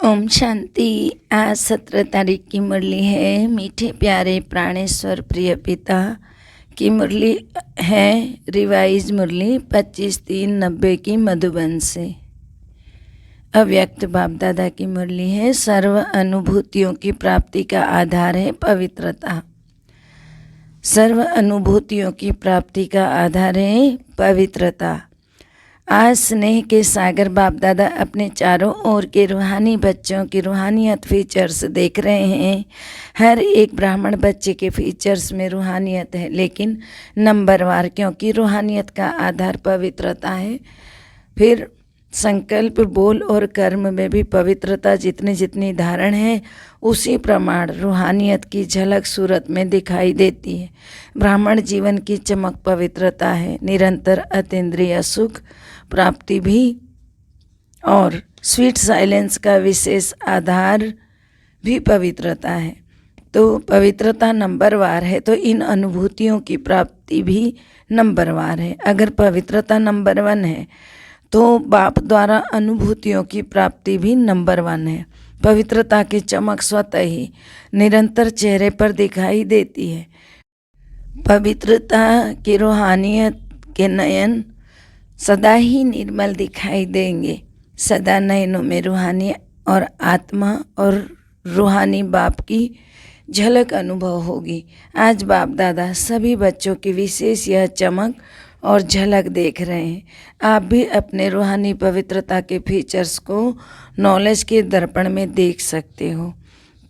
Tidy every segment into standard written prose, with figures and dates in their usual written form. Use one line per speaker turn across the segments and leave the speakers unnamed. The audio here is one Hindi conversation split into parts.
ओम शांति। आज 17 तारीख की मुरली है। मीठे प्यारे प्राणेश्वर प्रिय पिता की मुरली है। रिवाइज मुरली 25/3/90 की मधुबन से। अव्यक्त बाप दादा की मुरली है। सर्व अनुभूतियों की प्राप्ति का आधार है पवित्रता। सर्व अनुभूतियों की प्राप्ति का आधार है पवित्रता। आज स्नेह के सागर बाप दादा अपने चारों ओर के रूहानी बच्चों की रूहानियत फीचर्स देख रहे हैं। हर एक ब्राह्मण बच्चे के फीचर्स में रूहानियत है, लेकिन नंबरवार, क्योंकि रूहानियत का आधार पवित्रता है। फिर संकल्प, बोल और कर्म में भी पवित्रता जितनी जितनी धारण है, उसी प्रमाण रूहानियत की झलक सूरत में दिखाई देती है। ब्राह्मण जीवन की चमक पवित्रता है। निरंतर अतीन्द्रिय सुख प्राप्ति भी और स्वीट साइलेंस का विशेष आधार भी पवित्रता है। तो पवित्रता नंबरवार है, तो इन अनुभूतियों की प्राप्ति भी नंबरवार है। अगर पवित्रता नंबर 1 है तो बाप द्वारा अनुभूतियों की प्राप्ति भी नंबर 1 है। पवित्रता की चमक स्वतः ही निरंतर चेहरे पर दिखाई देती है। पवित्रता की रूहानियत के नयन सदा ही निर्मल दिखाई देंगे। सदा नयनों में रूहानी और आत्मा और रूहानी बाप की झलक अनुभव होगी। आज बाप दादा सभी बच्चों की विशेष यह चमक और झलक देख रहे हैं। आप भी अपने रूहानी पवित्रता के फीचर्स को नॉलेज के दर्पण में देख सकते हो,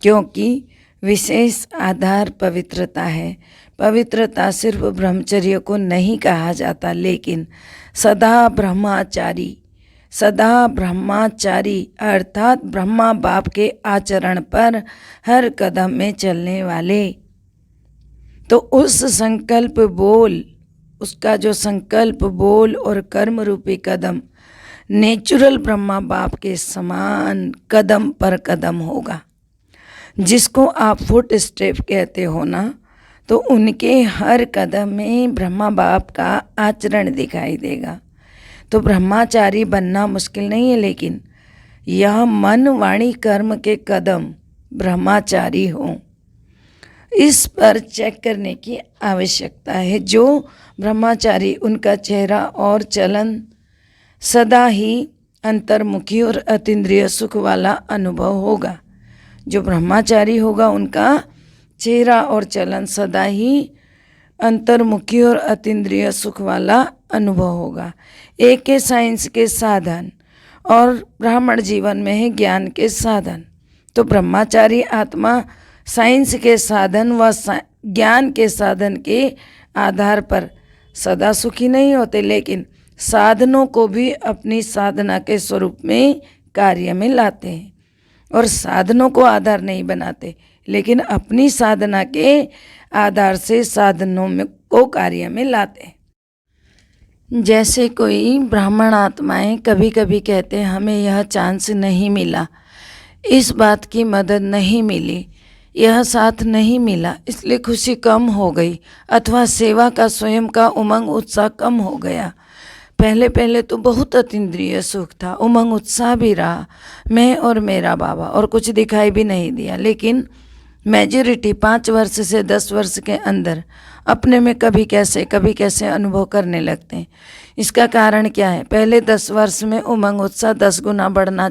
क्योंकि विशेष आधार पवित्रता है। पवित्रता सिर्फ ब्रह्मचर्य को नहीं कहा जाता, लेकिन सदा ब्रह्माचारी अर्थात ब्रह्मा बाप के आचरण पर हर कदम में चलने वाले। तो उस संकल्प बोल, उसका जो संकल्प बोल और कर्म रूपी कदम नेचुरल ब्रह्मा बाप के समान कदम पर कदम होगा। जिसको आप फुट स्टेप कहते हो ना, तो उनके हर कदम में ब्रह्मा बाप का आचरण दिखाई देगा। तो ब्रह्माचारी बनना मुश्किल नहीं है, लेकिन यह मन वाणी कर्म के कदम ब्रह्माचारी हों, इस पर चेक करने की आवश्यकता है। जो ब्रह्माचारी, उनका चेहरा और चलन सदा ही अंतर्मुखी और अतीन्द्रिय सुख वाला अनुभव होगा। जो ब्रह्माचारी होगा, उनका चेहरा और चलन सदा ही अंतर्मुखी और अतीन्द्रिय सुख वाला अनुभव होगा। एक है साइंस के साधन और ब्राह्मण जीवन में है ज्ञान के साधन। तो ब्रह्माचारी आत्मा साइंस के साधन व ज्ञान के साधन के आधार पर सदा सुखी नहीं होते, लेकिन साधनों को भी अपनी साधना के स्वरूप में कार्य में लाते हैं। और साधनों को आधार नहीं बनाते, लेकिन अपनी साधना के आधार से साधनों में को कार्य में लाते हैं। जैसे कोई ब्राह्मण आत्माएं कभी कभी कहते हैं हमें यह चांस नहीं मिला, इस बात की मदद नहीं मिली, यह साथ नहीं मिला, इसलिए खुशी कम हो गई, अथवा सेवा का स्वयं का उमंग उत्साह कम हो गया। पहले पहले तो बहुत अतीन्द्रिय सुख था, उमंग उत्साह भी रहा, मैं और मेरा बाबा, और कुछ दिखाई भी नहीं दिया। लेकिन मेजॉरिटी 5 वर्ष से 10 वर्ष के अंदर अपने में कभी कैसे अनुभव करने लगते हैं। इसका कारण क्या है? पहले 10 वर्ष में उमंग उत्साह 10 गुना बढ़ना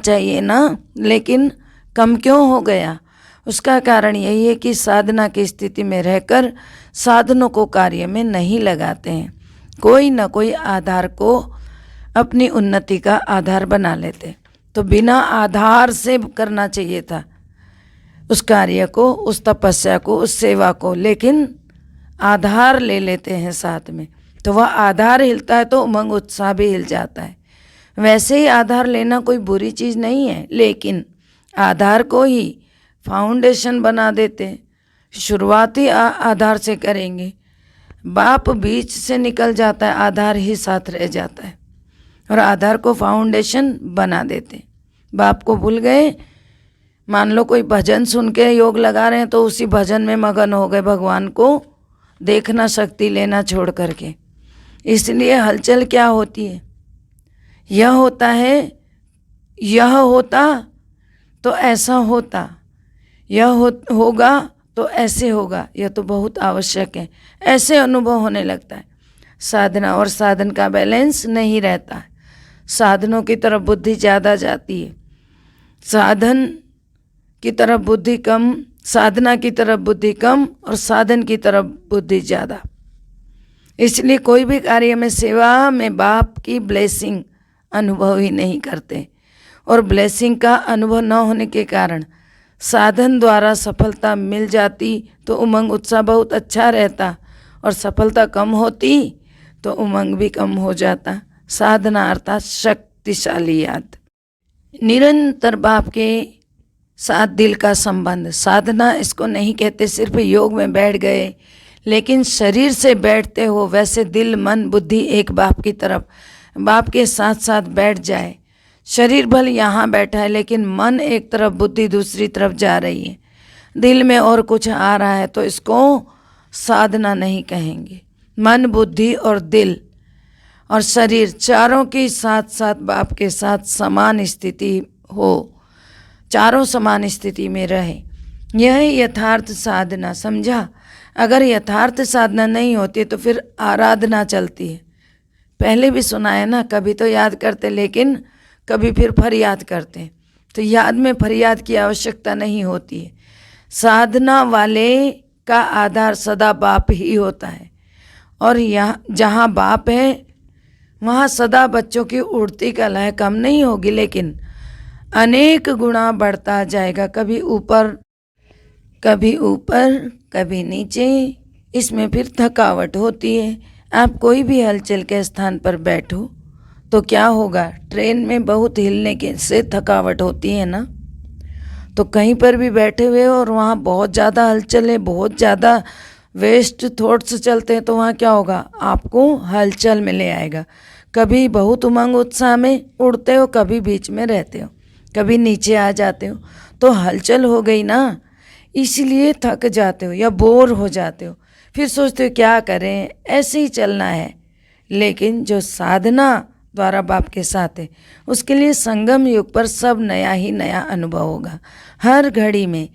चाहिए ना, लेकिन कम क्यों हो गया? उसका कारण यही है कि साधना की स्थिति में रहकर साधनों को कार्य में नहीं लगाते हैं। कोई न कोई आधार को अपनी उन्नति का आधार बना लेते। तो बिना आधार से करना चाहिए था उस कार्य को, उस तपस्या को, उस सेवा को, लेकिन आधार ले लेते हैं साथ में। तो वह आधार हिलता है तो उमंग उत्साह भी हिल जाता है। वैसे ही आधार लेना कोई बुरी चीज़ नहीं है, लेकिन आधार को ही फाउंडेशन बना देते हैं। शुरुआती आधार से करेंगे, बाप बीच से निकल जाता है, आधार ही साथ रह जाता है, और आधार को फाउंडेशन बना देते। बाप को भूल गए। मान लो कोई भजन सुन के योग लगा रहे हैं, तो उसी भजन में मगन हो गए, भगवान को देखना, शक्ति लेना छोड़ करके। इसलिए हलचल क्या होती है? यह होता है यह होता तो ऐसा होता, होगा तो ऐसे होगा, यह तो बहुत आवश्यक है, ऐसे अनुभव होने लगता है। साधना और साधन का बैलेंस नहीं रहता है। साधनों की तरफ बुद्धि ज़्यादा जाती है, साधन की तरफ बुद्धि कम, साधना की तरफ बुद्धि कम और साधन की तरफ बुद्धि ज़्यादा। इसलिए कोई भी कार्य में, सेवा में बाप की ब्लेसिंग अनुभव ही नहीं करते, और ब्लेसिंग का अनुभव न होने के कारण साधन द्वारा सफलता मिल जाती तो उमंग उत्साह बहुत अच्छा रहता, और सफलता कम होती तो उमंग भी कम हो जाता। साधना अर्थात शक्तिशाली याद, निरंतर बाप के साथ दिल का संबंध। साधना इसको नहीं कहते सिर्फ योग में बैठ गए, लेकिन शरीर से बैठते हो वैसे दिल मन बुद्धि एक बाप की तरफ, बाप के साथ साथ बैठ जाए। शरीर भले यहाँ बैठा है लेकिन मन एक तरफ बुद्धि दूसरी तरफ जा रही है, दिल में और कुछ आ रहा है, तो इसको साधना नहीं कहेंगे। मन बुद्धि और दिल और शरीर चारों की साथ साथ बाप के साथ समान स्थिति हो, चारों समान स्थिति में रहे, यह यथार्थ साधना। समझा? अगर यथार्थ साधना नहीं होती तो फिर आराधना चलती है। पहले भी सुना है ना, कभी तो याद करते लेकिन कभी फिर फरियाद करते, तो याद में फरियाद की आवश्यकता नहीं होती है। साधना वाले का आधार सदा बाप ही होता है, और यहाँ जहाँ बाप है वहाँ सदा बच्चों की उड़ती कला कम नहीं होगी, लेकिन अनेक गुना बढ़ता जाएगा, कभी ऊपर कभी नीचे। इसमें फिर थकावट होती है। आप कोई भी हलचल के स्थान पर बैठो तो क्या होगा, ट्रेन में बहुत हिलने के से थकावट होती है ना, तो कहीं पर भी बैठे हुए हो और वहाँ बहुत ज़्यादा हलचल है, बहुत ज़्यादा वेस्ट थॉट्स चलते हैं, तो वहाँ क्या होगा, आपको हलचल में ले आएगा। कभी बहुत उमंग उत्साह में उड़ते हो, कभी बीच में रहते हो, कभी नीचे आ जाते हो, तो हलचल हो गई ना, इसलिए थक जाते हो या बोर हो जाते हो, फिर सोचते हो क्या करें, ऐसे ही चलना है। लेकिन जो साधना द्वारा बाप के साथ है, उसके लिए संगम युग पर सब नया ही नया अनुभव होगा। हर घड़ी में,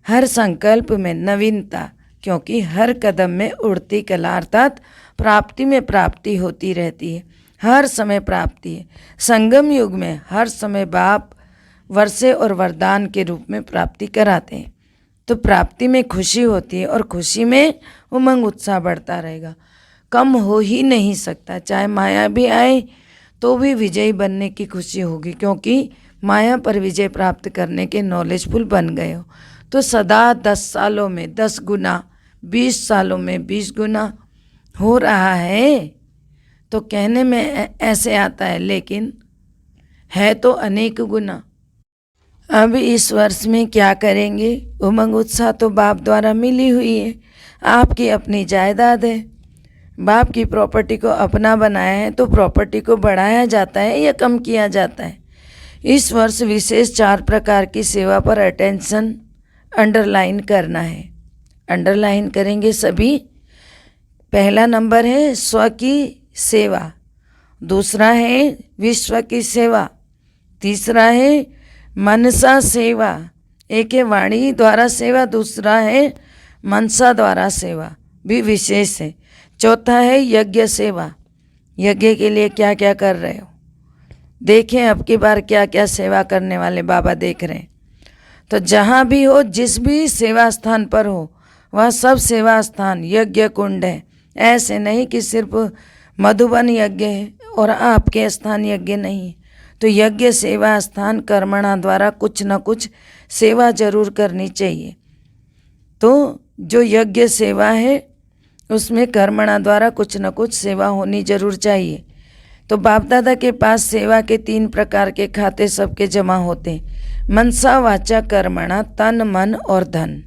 हर संकल्प में नवीनता, क्योंकि हर कदम में उड़ती कला अर्थात प्राप्ति में प्राप्ति होती रहती है, हर समय प्राप्ति है। संगम युग में हर समय बाप वर्षे और वरदान के रूप में प्राप्ति कराते हैं, तो प्राप्ति में खुशी होती है और खुशी में उमंग उत्साह बढ़ता रहेगा, कम हो ही नहीं सकता। चाहे माया भी आए तो भी विजयी बनने की खुशी होगी, क्योंकि माया पर विजय प्राप्त करने के नॉलेजफुल बन गए हो, तो सदा 10 सालों में 10 गुना, 20 सालों में 20 गुना हो रहा है। तो कहने में ऐसे आता है, लेकिन है तो अनेक गुना। अब इस वर्ष में क्या करेंगे, उमंग उत्साह तो बाप द्वारा मिली हुई है, आपकी अपनी जायदाद है, बाप की प्रॉपर्टी को अपना बनाया है, तो प्रॉपर्टी को बढ़ाया जाता है या कम किया जाता है। इस वर्ष विशेष 4 प्रकार की सेवा पर अटेंशन अंडरलाइन करना है, अंडरलाइन करेंगे सभी। पहला नंबर है स्व की सेवा, दूसरा है विश्व की सेवा, तीसरा है मनसा सेवा, एक है वाणी द्वारा सेवा, दूसरा है मनसा द्वारा सेवा भी विशेष है, चौथा है यज्ञ सेवा। यज्ञ के लिए क्या क्या कर रहे हो, देखें अब की बार क्या क्या सेवा करने वाले बाबा देख रहे हैं। तो जहाँ भी हो, जिस भी सेवा स्थान पर हो, वह सब सेवा स्थान यज्ञ कुंड है। ऐसे नहीं कि सिर्फ मधुबन यज्ञ है और आपके स्थान यज्ञ नहीं, तो यज्ञ सेवा स्थान कर्मणा द्वारा कुछ न कुछ सेवा जरूर करनी चाहिए। तो जो यज्ञ सेवा है उसमें कर्मणा द्वारा कुछ न कुछ सेवा होनी जरूर चाहिए। तो बाप दादा के पास सेवा के 3 प्रकार के खाते सबके जमा होते हैं, मनसा वाचा कर्मणा, तन मन और धन।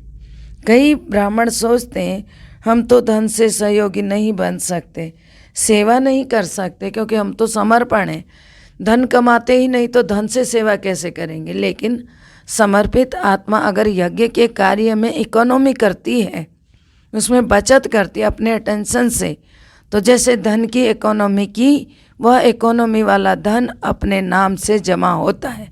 कई ब्राह्मण सोचते हैं हम तो धन से सहयोगी नहीं बन सकते, सेवा नहीं कर सकते, क्योंकि हम तो समर्पण हैं, धन कमाते ही नहीं तो धन से सेवा कैसे करेंगे। लेकिन समर्पित आत्मा अगर यज्ञ के कार्य में इकोनॉमी करती है, उसमें बचत करती है अपने अटेंशन से, तो जैसे धन की इकोनॉमी की वह इकोनॉमी वाला धन अपने नाम से जमा होता है।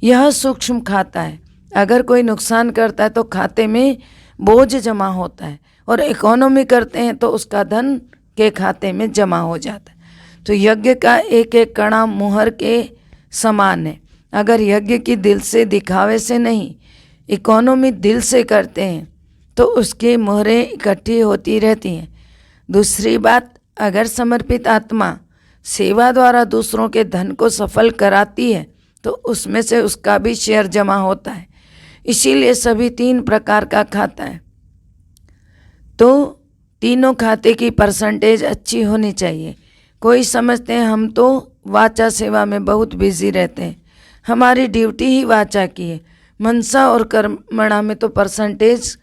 यह सूक्ष्म खाता है। अगर कोई नुकसान करता है तो खाते में बोझ जमा होता है, और इकोनॉमी करते हैं तो उसका धन के खाते में जमा हो जाता है। तो यज्ञ का एक एक कणा मुहर के समान है। अगर यज्ञ की दिल से दिखावे से नहीं, इकोनॉमी दिल से करते हैं तो उसकी मोहरें इकट्ठी होती रहती हैं। दूसरी बात, अगर समर्पित आत्मा सेवा द्वारा दूसरों के धन को सफल कराती है तो उसमें से उसका भी शेयर जमा होता है। इसीलिए सभी 3 प्रकार का खाता है। तो तीनों खाते की परसेंटेज अच्छी होनी चाहिए। कोई समझते हैं हम तो वाचा सेवा में बहुत बिजी रहते हैं, हमारी ड्यूटी ही वाचा की है। मनसा और कर्मणा में तो परसेंटेज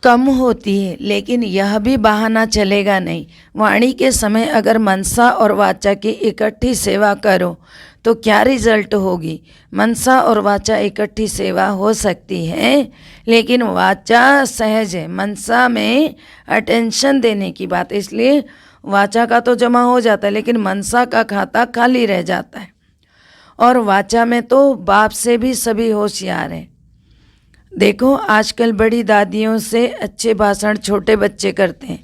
कम होती है, लेकिन यह भी बहाना चलेगा नहीं। वाणी के समय अगर मनसा और वाचा की इकट्ठी सेवा करो तो क्या रिजल्ट होगी। मनसा और वाचा इकट्ठी सेवा हो सकती है, लेकिन वाचा सहज है, मनसा में अटेंशन देने की बात, इसलिए वाचा का तो जमा हो जाता है लेकिन मनसा का खाता खाली रह जाता है। और वाचा में तो बाप से भी सभी होशियार हैं। देखो आजकल बड़ी दादियों से अच्छे भाषण छोटे बच्चे करते हैं।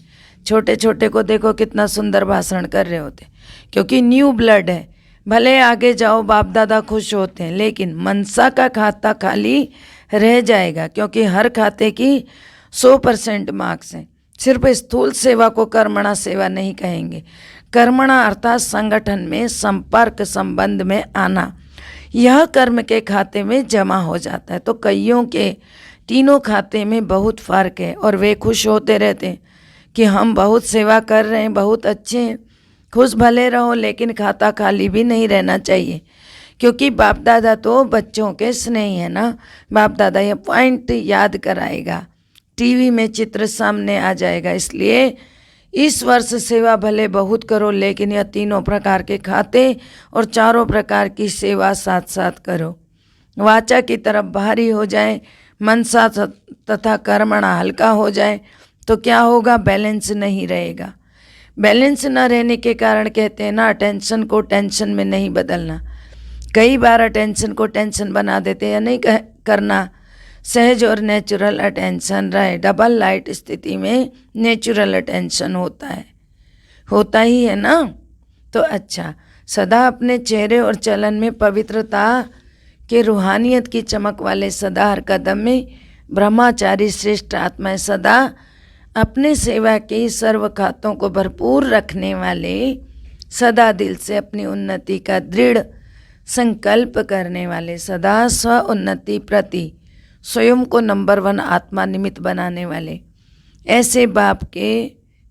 छोटे छोटे को देखो कितना सुंदर भाषण कर रहे होते, क्योंकि न्यू ब्लड है। भले आगे जाओ बाप दादा खुश होते हैं, लेकिन मनसा का खाता खाली रह जाएगा, क्योंकि हर खाते की 100% मार्क्स हैं। सिर्फ स्थूल सेवा को कर्मणा सेवा नहीं कहेंगे। कर्मणा अर्थात संगठन में संपर्क संबंध में आना, यह कर्म के खाते में जमा हो जाता है। तो कईयों के तीनों खाते में बहुत फ़र्क है, और वे खुश होते रहते हैं कि हम बहुत सेवा कर रहे हैं, बहुत अच्छे हैं। खुश भले रहो, लेकिन खाता खाली भी नहीं रहना चाहिए, क्योंकि बाप दादा तो बच्चों के स्नेही है ना। बाप दादा ये पॉइंट याद कराएगा, टीवी में चित्र सामने आ जाएगा। इसलिए इस वर्ष सेवा भले बहुत करो, लेकिन यह तीनों प्रकार के खाते और चारों प्रकार की सेवा साथ साथ करो। वाचा की तरफ भारी हो जाए, मनसा तथा कर्मणा हल्का हो जाए तो क्या होगा, बैलेंस नहीं रहेगा। बैलेंस न रहने के कारण कहते हैं ना, अटेंशन को टेंशन में नहीं बदलना। कई बार अटेंशन को टेंशन बना देते हैं, या नहीं करना। सहज और नेचुरल अटेंशन रहे। डबल लाइट स्थिति में नेचुरल अटेंशन होता ही है ना। तो अच्छा, सदा अपने चेहरे और चलन में पवित्रता के रूहानियत की चमक वाले सदा हर कदम में ब्रह्मचारी श्रेष्ठ आत्माएं सदा अपने सेवा के सर्व खातों को भरपूर रखने वाले, सदा दिल से अपनी उन्नति का दृढ़ संकल्प करने वाले, सदा स्व उन्नति प्रति स्वयं को नंबर 1 आत्मा निमित्त बनाने वाले, ऐसे बाप के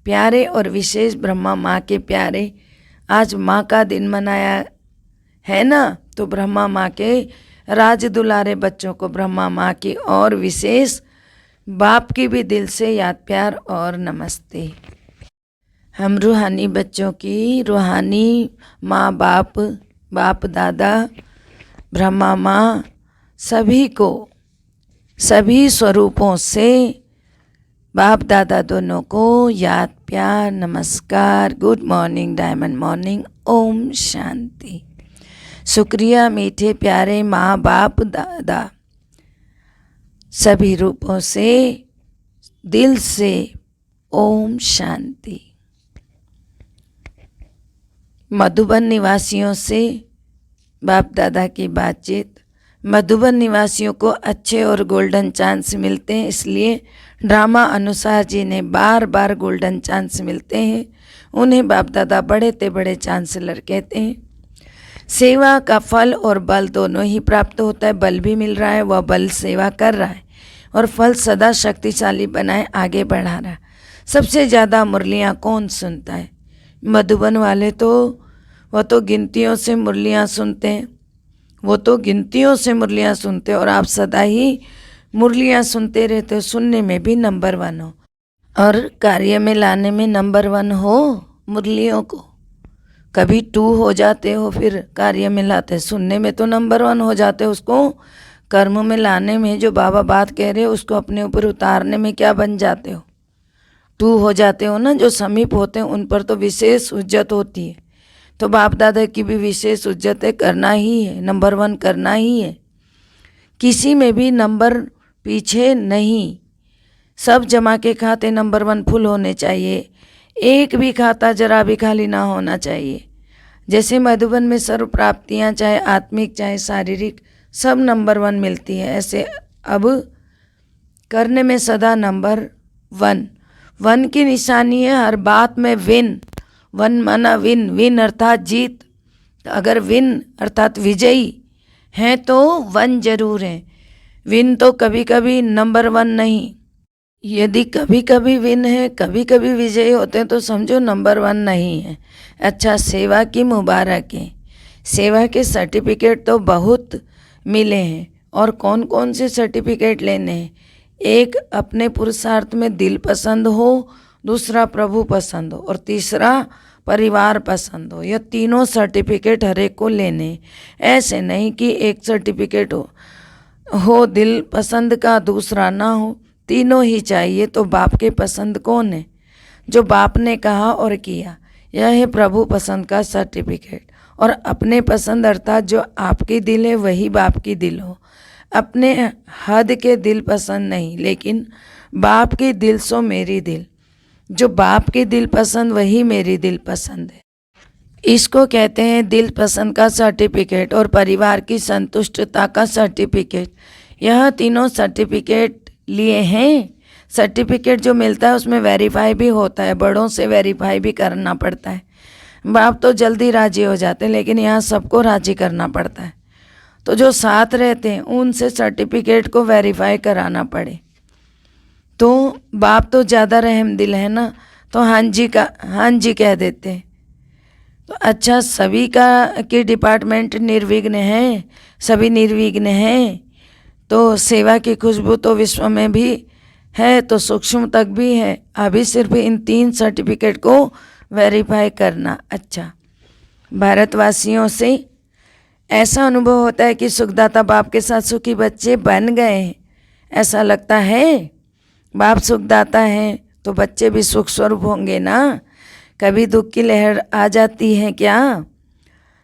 प्यारे और विशेष ब्रह्मा माँ के प्यारे। आज माँ का दिन मनाया है ना, तो ब्रह्मा माँ के राज दुलारे बच्चों को ब्रह्मा माँ की और विशेष बाप की भी दिल से याद प्यार और नमस्ते। हम रूहानी बच्चों की रूहानी माँ बाप दादा ब्रह्मा माँ सभी को सभी स्वरूपों से बाप दादा दोनों को याद प्यार नमस्कार, good morning, diamond morning, Om Shanti. शुक्रिया मीठे प्यारे माँ बाप दादा, सभी रूपों से दिल से ओम शांति। मधुबन निवासियों से बाप दादा की बातचीत। मधुबन निवासियों को अच्छे और गोल्डन चांस मिलते हैं, इसलिए ड्रामा अनुसार जिन्हें बार बार गोल्डन चांस मिलते हैं उन्हें बाप दादा बड़े ते बड़े चांसलर कहते हैं। सेवा का फल और बल दोनों ही प्राप्त होता है। बल भी मिल रहा है, वह बल सेवा कर रहा है, और फल सदा शक्तिशाली बनाए आगे बढ़ा रहा है। सबसे ज़्यादा मुरलियाँ कौन सुनता है? मधुबन वाले तो वह तो गिनतियों से मुरलियाँ सुनते हैं, और आप सदा ही मुरलियाँ सुनते रहते हो, सुनने में भी नंबर 1 हो और कार्य में लाने में नंबर 1 हो। मुरलियों को कभी 2 हो जाते हो, फिर कार्य में लाते, सुनने में तो नंबर 1 हो जाते हो, उसको कर्म में लाने में जो बाबा बात कह रहे हो उसको अपने ऊपर उतारने में क्या बन जाते हो? 2 हो जाते हो ना। जो समीप होते हैं उन पर तो विशेष उज्जत होती है। तो बाप दादा की भी विशेष इज्जत करना ही है, नंबर 1 करना ही है। किसी में भी नंबर पीछे नहीं, सब जमा के खाते नंबर 1 फुल होने चाहिए, एक भी खाता जरा भी खाली ना होना चाहिए। जैसे मधुबन में सर्व प्राप्तियाँ चाहे आत्मिक चाहे शारीरिक सब नंबर 1 मिलती है, ऐसे अब करने में सदा नंबर 1 की निशानी है हर बात में विन। 1 माना विन, विन अर्थात जीत। अगर विन अर्थात विजयी हैं तो 1 जरूर है। विन तो कभी कभी नंबर 1 नहीं, यदि कभी कभी विन है कभी कभी विजयी होते हैं तो समझो नंबर 1 नहीं है। अच्छा, सेवा की मुबारक है। सेवा के सर्टिफिकेट तो बहुत मिले हैं, और कौन कौन से सर्टिफिकेट लेने हैं? एक अपने पुरुषार्थ में दिल पसंद हो, दूसरा प्रभु पसंद हो, और तीसरा परिवार पसंद हो। यह तीनों सर्टिफिकेट हर एक को लेने। ऐसे नहीं कि एक सर्टिफिकेट हो दिल पसंद का, दूसरा ना हो, तीनों ही चाहिए। तो बाप के पसंद कौन है? जो बाप ने कहा और किया, यह है प्रभु पसंद का सर्टिफिकेट। और अपने पसंद अर्थात जो आपकी दिल है वही बाप की दिल हो। अपने हद के दिल पसंद नहीं, लेकिन बाप की दिल सो मेरी दिल। जो बाप की दिल पसंद वही मेरी दिल पसंद है। इसको कहते हैं दिल पसंद का सर्टिफिकेट और परिवार की संतुष्टता का सर्टिफिकेट। यह तीनों सर्टिफिकेट लिए हैं। सर्टिफिकेट जो मिलता है उसमें वेरीफाई भी होता है, बड़ों से वेरीफाई भी करना पड़ता है। बाप तो जल्दी राजी हो जाते हैं, लेकिन यहाँ सबको राजी करना पड़ता है। तो जो साथ रहते हैं उनसे सर्टिफिकेट को वेरीफाई कराना पड़े। तो बाप तो ज़्यादा रहम दिल है ना, तो हाँ जी कह देते हैं। तो अच्छा, सभी का के डिपार्टमेंट निर्विघ्न हैं, सभी निर्विघ्न हैं, तो सेवा की खुशबू तो विश्व में भी है, तो सूक्ष्म तक भी है। अभी सिर्फ इन 3 सर्टिफिकेट को वेरीफाई करना। अच्छा, भारतवासियों से ऐसा अनुभव होता है कि सुखदाता बाप के साथ सुखी बच्चे बन गए हैं। ऐसा लगता है बाप सुखदाता हैं तो बच्चे भी सुख स्वरूप होंगे ना। कभी दुख की लहर आ जाती है क्या?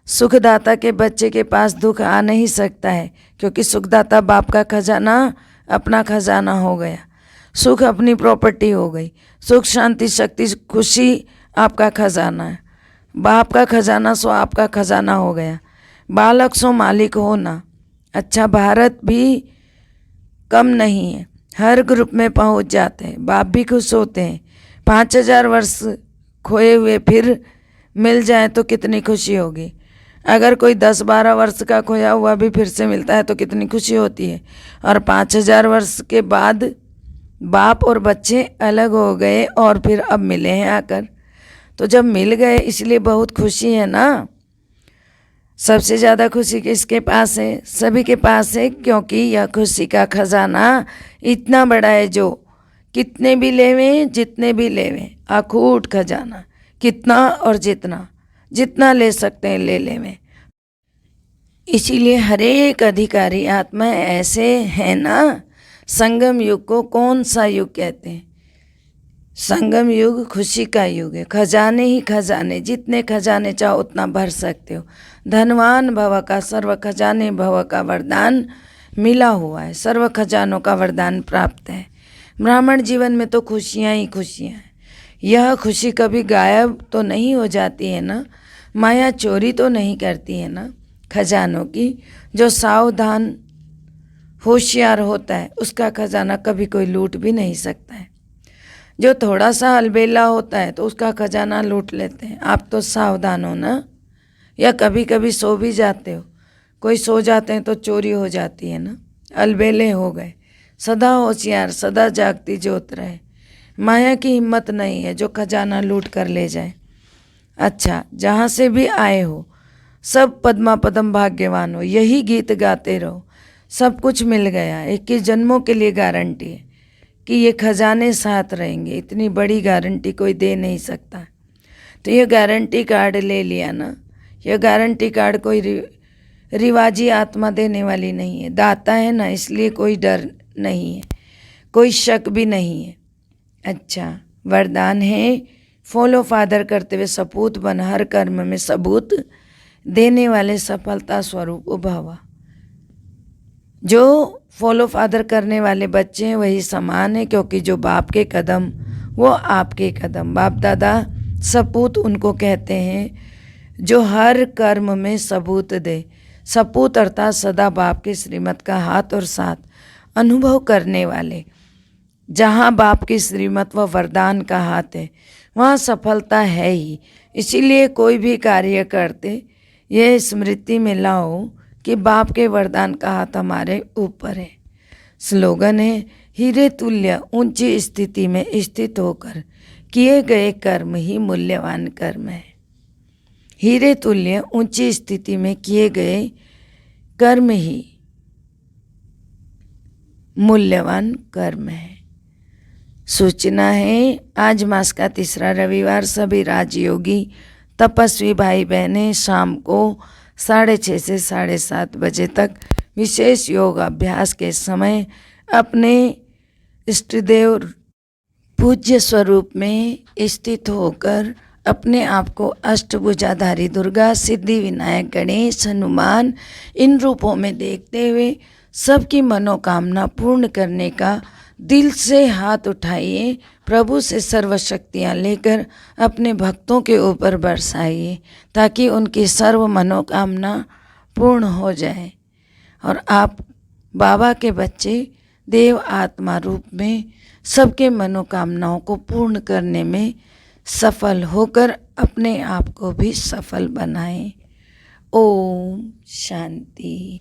सुखदाता के बच्चे के पास दुख आ नहीं सकता है, क्योंकि सुखदाता बाप का खजाना अपना खजाना हो गया, सुख अपनी प्रॉपर्टी हो गई। सुख शांति शक्ति खुशी आपका खजाना है। बाप का खजाना सो आपका खजाना हो गया। बालक सो मालिक होना। अच्छा, भारत भी कम नहीं है, हर ग्रुप में पहुंच जाते हैं, बाप भी खुश होते हैं। 5000 वर्ष खोए हुए फिर मिल जाए तो कितनी खुशी होगी। अगर कोई 10-12 वर्ष का खोया हुआ भी फिर से मिलता है तो कितनी खुशी होती है। और 5000 वर्ष के बाद बाप और बच्चे अलग हो गए और फिर अब मिले हैं आकर, तो जब मिल गए इसलिए बहुत खुशी है ना। सबसे ज़्यादा खुशी किसके पास है? सभी के पास है, क्योंकि यह खुशी का खजाना इतना बड़ा है जो कितने भी लेवें जितने भी लेवें, अखूट खजाना, कितना और जितना जितना ले सकते हैं ले लेवें। इसीलिए हर एक अधिकारी आत्मा ऐसे है ना। संगम युग को कौन सा युग कहते हैं? संगम युग खुशी का युग है। खजाने ही खजाने, जितने खजाने चाहो उतना भर सकते हो। धनवान भव का, सर्व खजाने भव का वरदान मिला हुआ है, सर्व खजानों का वरदान प्राप्त है। ब्राह्मण जीवन में तो खुशियाँ ही खुशियाँ हैं। यह खुशी कभी गायब तो नहीं हो जाती है ना, माया चोरी तो नहीं करती है ना खजानों की। जो सावधान होशियार होता है उसका खजाना कभी कोई लूट भी नहीं सकता है। जो थोड़ा सा अलबेला होता है तो उसका खजाना लूट लेते हैं। आप तो सावधान हो ना, या कभी कभी सो भी जाते हो। कोई सो जाते हैं तो चोरी हो जाती है ना, अलबेले हो गए। सदा होशियार, सदा जागती ज्योत रहे। माया की हिम्मत नहीं है जो खजाना लूट कर ले जाए। अच्छा, जहाँ से भी आए हो सब पद्मा पदम भाग्यवान हो, यही गीत गाते रहो। सब कुछ मिल गया, 21 जन्मों के लिए गारंटी है कि ये खजाने साथ रहेंगे। इतनी बड़ी गारंटी कोई दे नहीं सकता। तो ये गारंटी कार्ड ले लिया ना। यह गारंटी कार्ड कोई रिवाजी आत्मा देने वाली नहीं है, दाता है ना, इसलिए कोई डर नहीं है, कोई शक भी नहीं है। अच्छा, वरदान है फॉलो फादर करते हुए सपूत बन हर कर्म में सबूत देने वाले सफलता स्वरूप भव। जो फॉलो फादर करने वाले बच्चे हैं वही समान है, क्योंकि जो बाप के कदम वो आपके कदम। बाप दादा सपूत उनको कहते हैं जो हर कर्म में सबूत दे। सपूत अर्थात सदा बाप के श्रीमत का हाथ और साथ अनुभव करने वाले। जहाँ बाप की श्रीमत व वरदान का हाथ है वहाँ सफलता है ही। इसीलिए कोई भी कार्य करते ये स्मृति में लाओ कि बाप के वरदान का हाथ हमारे ऊपर है। स्लोगन है, हीरे तुल्य ऊंची स्थिति में स्थित होकर किए गए कर्म ही मूल्यवान कर्म है। हीरे तुल्य ऊंची स्थिति में किए गए कर्म ही मूल्यवान कर्म है। सूचना है, आज मास का तीसरा रविवार सभी राजयोगी तपस्वी भाई बहनें शाम को 6:30 से 7:30 बजे तक विशेष योग अभ्यास के समय अपने इष्टदेव पूज्य स्वरूप में स्थित होकर अपने आप को अष्टभुजाधारी दुर्गा, सिद्धि विनायक, गणेश, हनुमान इन रूपों में देखते हुए सबकी मनोकामना पूर्ण करने का दिल से हाथ उठाइए। प्रभु से सर्वशक्तियाँ लेकर अपने भक्तों के ऊपर बरसाइए ताकि उनकी सर्व मनोकामना पूर्ण हो जाए और आप बाबा के बच्चे देव आत्मा रूप में सबके मनोकामनाओं को पूर्ण करने में सफल होकर अपने आप को भी सफल बनाएं। ओम शांति।